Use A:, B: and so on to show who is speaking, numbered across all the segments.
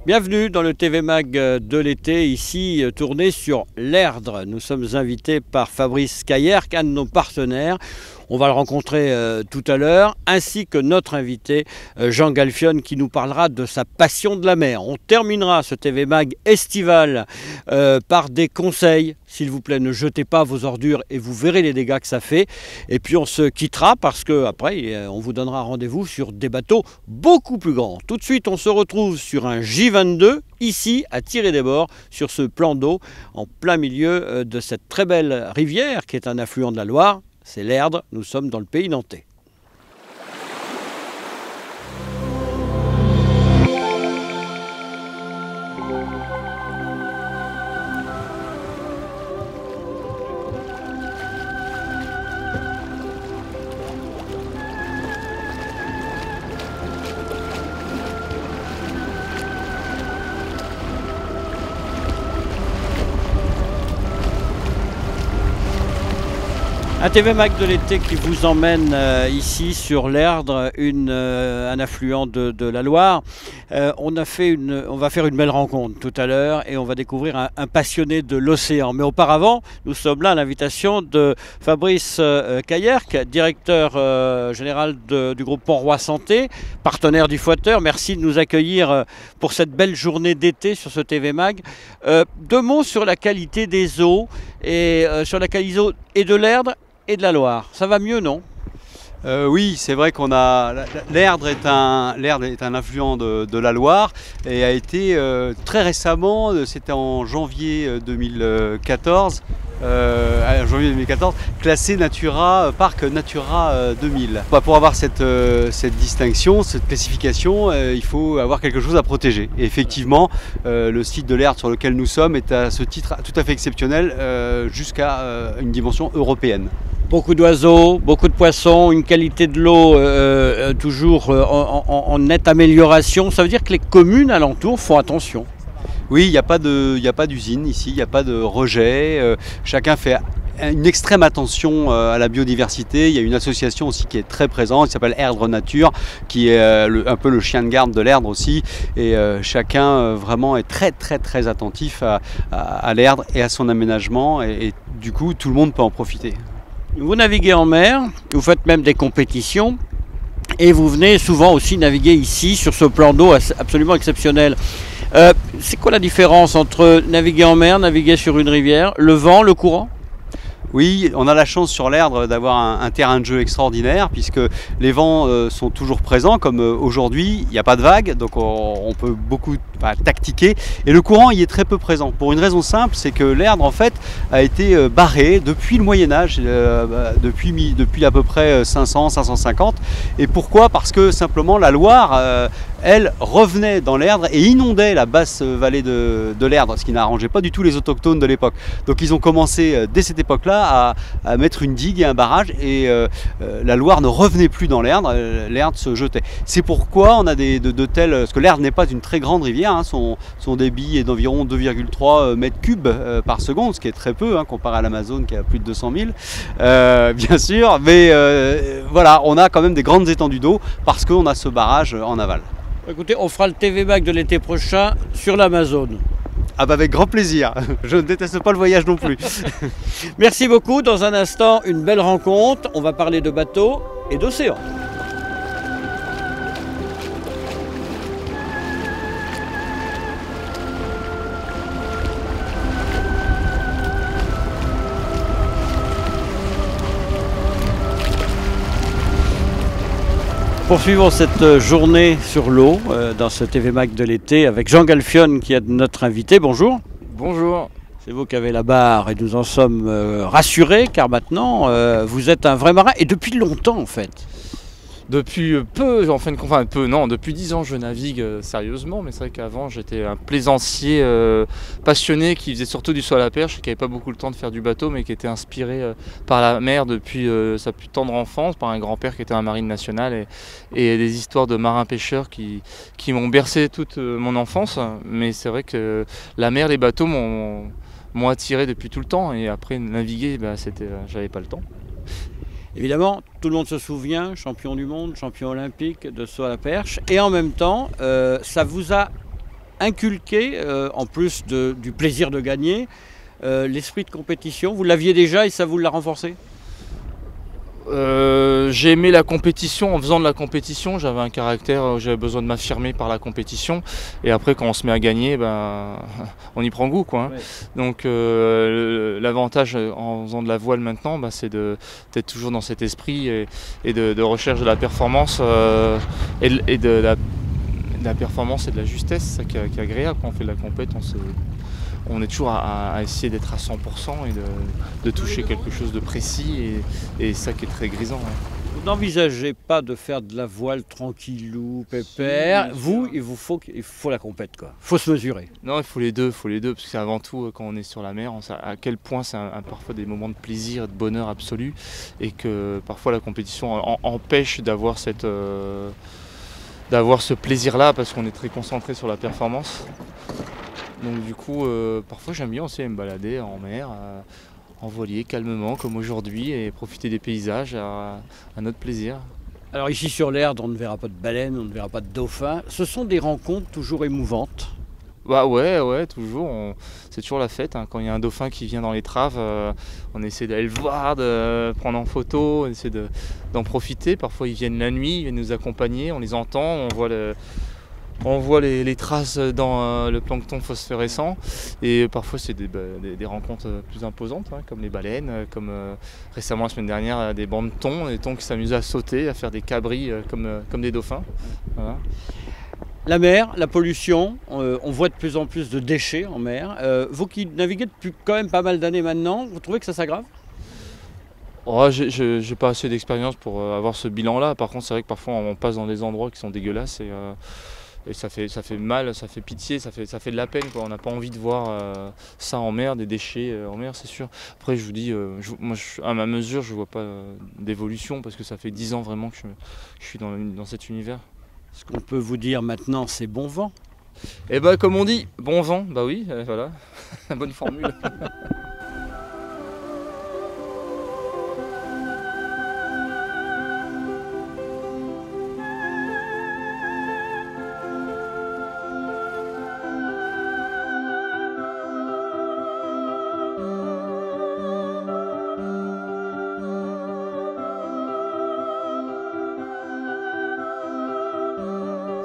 A: Bienvenue dans le TV Mag de l'été, ici tourné sur l'Erdre. Nous sommes invités par Fabrice Cayerc, un de nos partenaires. On va le rencontrer tout à l'heure, ainsi que notre invité Jean Galfionne qui nous parlera de sa passion de la mer. On terminera ce TV Mag estival par des conseils. S'il vous plaît, ne jetez pas vos ordures et vous verrez les dégâts que ça fait. Et puis on se quittera parce qu'après, on vous donnera rendez-vous sur des bateaux beaucoup plus grands. Tout de suite, on se retrouve sur un J22, ici à Tirez-des-Bords, sur ce plan d'eau, en plein milieu de cette très belle rivière qui est un affluent de la Loire. C'est l'Erdre, nous sommes dans le pays nantais. Un TV Mag de l'été qui vous emmène ici sur l'Erdre, un affluent de la Loire. On va faire une belle rencontre tout à l'heure et on va découvrir un passionné de l'océan. Mais auparavant, nous sommes là à l'invitation de Fabrice Cayerc, directeur général du groupe Pont-Roi Santé, partenaire du Fouetteur. Merci de nous accueillir pour cette belle journée d'été sur ce TV Mag. Deux mots sur la qualité des eaux et sur la qualité et de l'Erdre et de la Loire. Ça va mieux, non ?
B: Oui, c'est vrai qu'on a l'Erdre est un affluent de la Loire et a été très récemment, c'était en janvier 2014, classé parc Natura 2000. Pour avoir cette distinction, cette classification, il faut avoir quelque chose à protéger. Et effectivement, le site de l'Erdre sur lequel nous sommes est à ce titre tout à fait exceptionnel jusqu'à une dimension européenne.
A: Beaucoup d'oiseaux, beaucoup de poissons, une qualité de l'eau toujours en nette amélioration. Ça veut dire que les communes alentours font attention.
B: Oui, il n'y a pas d'usine ici, il n'y a pas de rejet. Chacun fait une extrême attention à la biodiversité. Il y a une association aussi qui est très présente, qui s'appelle Erdre Nature, qui est un peu le chien de garde de l'Erdre aussi. Et chacun vraiment est très attentif à l'Erdre et à son aménagement. Et du coup, tout le monde peut en profiter.
A: Vous naviguez en mer, vous faites même des compétitions et vous venez souvent aussi naviguer ici sur ce plan d'eau absolument exceptionnel. C'est quoi la différence entre naviguer en mer, naviguer sur une rivière, le vent, le courant ?
B: Oui, on a la chance sur l'Erdre d'avoir un terrain de jeu extraordinaire puisque les vents sont toujours présents comme aujourd'hui, il n'y a pas de vagues, donc on peut beaucoup tactiquer et le courant y est très peu présent. Pour une raison simple, c'est que l'Erdre en fait a été barré depuis le Moyen-Âge, depuis à peu près 500-550. Et pourquoi ? Parce que simplement la Loire, elle revenait dans l'Erdre et inondait la basse vallée de l'Erdre, ce qui n'arrangeait pas du tout les autochtones de l'époque. Donc ils ont commencé dès cette époque-là à mettre une digue et un barrage et la Loire ne revenait plus dans l'Erdre, l'Erdre se jetait. C'est pourquoi on a de tels... Parce que l'Erdre n'est pas une très grande rivière, hein, son débit est d'environ 2,3 mètres cubes par seconde, ce qui est très peu comparé à l'Amazone qui a plus de 200 000, bien sûr. Mais voilà, on a quand même des grandes étendues d'eau parce qu'on a ce barrage en aval.
A: Écoutez, on fera le TV Mag de l'été prochain sur l'Amazone.
B: Ah bah avec grand plaisir, je ne déteste pas le voyage non plus.
A: Merci beaucoup, dans un instant, une belle rencontre, on va parler de bateaux et d'océan. Poursuivons cette journée sur l'eau dans ce TV Mag de l'été avec Jean Galfionne qui est notre invité. Bonjour.
C: Bonjour.
A: C'est vous qui avez la barre et nous en sommes rassurés car maintenant vous êtes un vrai marin et depuis longtemps en fait.
C: Depuis depuis 10 ans je navigue sérieusement, mais c'est vrai qu'avant j'étais un plaisancier passionné qui faisait surtout du saut à la perche et qui n'avait pas beaucoup le temps de faire du bateau, mais qui était inspiré par la mer depuis sa plus tendre enfance, par un grand-père qui était un marine nationale et des histoires de marins-pêcheurs qui m'ont bercé toute mon enfance. Mais c'est vrai que la mer, les bateaux m'ont attiré depuis tout le temps et après naviguer, j'avais pas le temps.
A: Évidemment, tout le monde se souvient, champion du monde, champion olympique de saut à la perche. Et en même temps, ça vous a inculqué, en plus du plaisir de gagner, l'esprit de compétition. Vous l'aviez déjà et ça vous l'a renforcé?
C: J'ai aimé la compétition. En faisant de la compétition, j'avais un caractère, j'avais besoin de m'affirmer par la compétition, et après quand on se met à gagner, ben, on y prend goût, quoi, hein. Ouais. Donc l'avantage en faisant de la voile maintenant, ben, c'est d'être toujours dans cet esprit et de recherche de la performance et de la performance et de la justesse. C'est ça qui est agréable quand on fait de la compète. On est toujours à essayer d'être à 100% et de toucher quelque chose de précis, et ça qui est très grisant. Ouais.
A: Vous n'envisagez pas de faire de la voile tranquillou, pépère. Il faut la compète, quoi. Il faut se mesurer.
C: Non, il faut les deux, parce que c'est avant tout, quand on est sur la mer, on sait à quel point c'est parfois des moments de plaisir et de bonheur absolu, et que parfois la compétition empêche d'avoir ce plaisir-là, parce qu'on est très concentré sur la performance. Donc du coup, parfois j'aime bien aussi me balader en mer, en voilier, calmement, comme aujourd'hui, et profiter des paysages à notre plaisir.
A: Alors ici sur l'Erdre, on ne verra pas de baleines, on ne verra pas de dauphins. Ce sont des rencontres toujours émouvantes.
C: Bah ouais, toujours. C'est toujours la fête, hein. Quand il y a un dauphin qui vient dans les traves, on essaie d'aller le voir, de prendre en photo, on essaie d'en profiter. Parfois ils viennent la nuit, ils viennent nous accompagner, on les entend, on voit les traces dans le plancton phosphorescent, et parfois c'est des rencontres plus imposantes, hein, comme les baleines, comme récemment la semaine dernière des bancs de thons qui s'amusaient à sauter, à faire des cabris comme des dauphins. Voilà.
A: La mer, la pollution, on voit de plus en plus de déchets en mer. Vous qui naviguez depuis quand même pas mal d'années maintenant, vous trouvez que ça s'aggrave ?
C: Oh, j'ai pas assez d'expérience pour avoir ce bilan-là. Par contre, c'est vrai que parfois on passe dans des endroits qui sont dégueulasses, et ça fait mal, ça fait pitié, ça fait de la peine, quoi. On n'a pas envie de voir ça en mer, des déchets en mer, c'est sûr. Après, je vous dis, moi, à ma mesure, je vois pas d'évolution, parce que ça fait 10 ans vraiment que je suis dans cet univers.
A: Ce qu'on peut vous dire maintenant, c'est bon vent.
C: Et bah, comme on dit, bon vent, bah oui, voilà, la bonne formule.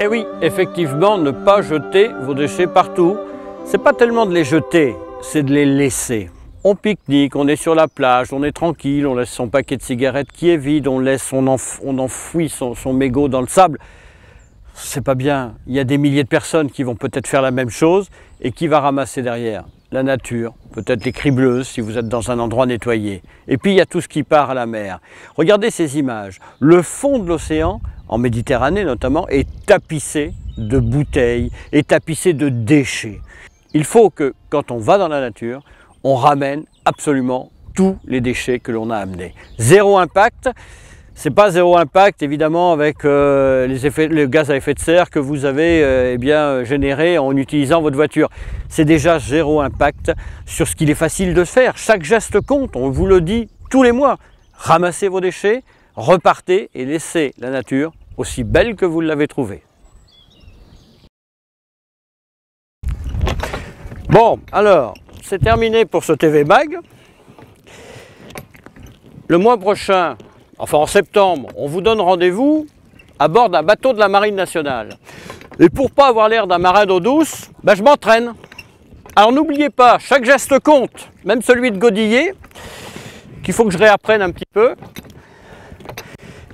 A: Et oui, effectivement, ne pas jeter vos déchets partout. C'est pas tellement de les jeter, c'est de les laisser. On pique-nique, on est sur la plage, on est tranquille, on laisse son paquet de cigarettes qui est vide, on enfouit son mégot dans le sable. C'est pas bien. Il y a des milliers de personnes qui vont peut-être faire la même chose, et qui va ramasser derrière? La nature, peut-être les cribleuses si vous êtes dans un endroit nettoyé. Et puis il y a tout ce qui part à la mer. Regardez ces images. Le fond de l'océan, en Méditerranée notamment, est tapissé de bouteilles, est tapissé de déchets. Il faut que, quand on va dans la nature, on ramène absolument tous les déchets que l'on a amenés. Zéro impact. C'est pas zéro impact évidemment avec le gaz à effet de serre que vous avez généré en utilisant votre voiture. C'est déjà zéro impact sur ce qu'il est facile de faire. Chaque geste compte, on vous le dit tous les mois. Ramassez vos déchets, repartez et laissez la nature aussi belle que vous l'avez trouvée. Bon, alors, c'est terminé pour ce TV Mag. Le mois prochain, enfin en septembre, on vous donne rendez-vous à bord d'un bateau de la Marine nationale. Et pour pas avoir l'air d'un marin d'eau douce, je m'entraîne. Alors n'oubliez pas, chaque geste compte, même celui de godiller, qu'il faut que je réapprenne un petit peu.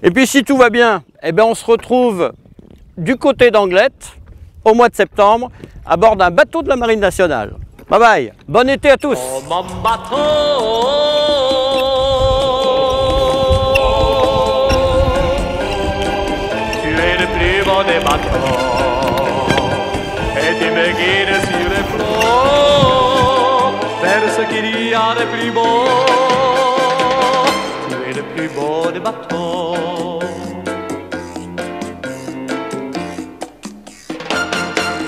A: Et puis si tout va bien, on se retrouve du côté d'Anglette, au mois de septembre, à bord d'un bateau de la Marine nationale. Bye bye, bon été à tous. Oh, mon bateau. Des bateaux et tu me guides sur les flots vers ce qu'il y a de plus beau. Tu es le plus beau des bateaux.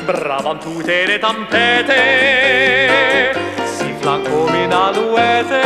A: Bravant toutes les tempêtes, sifflant comme une alouette.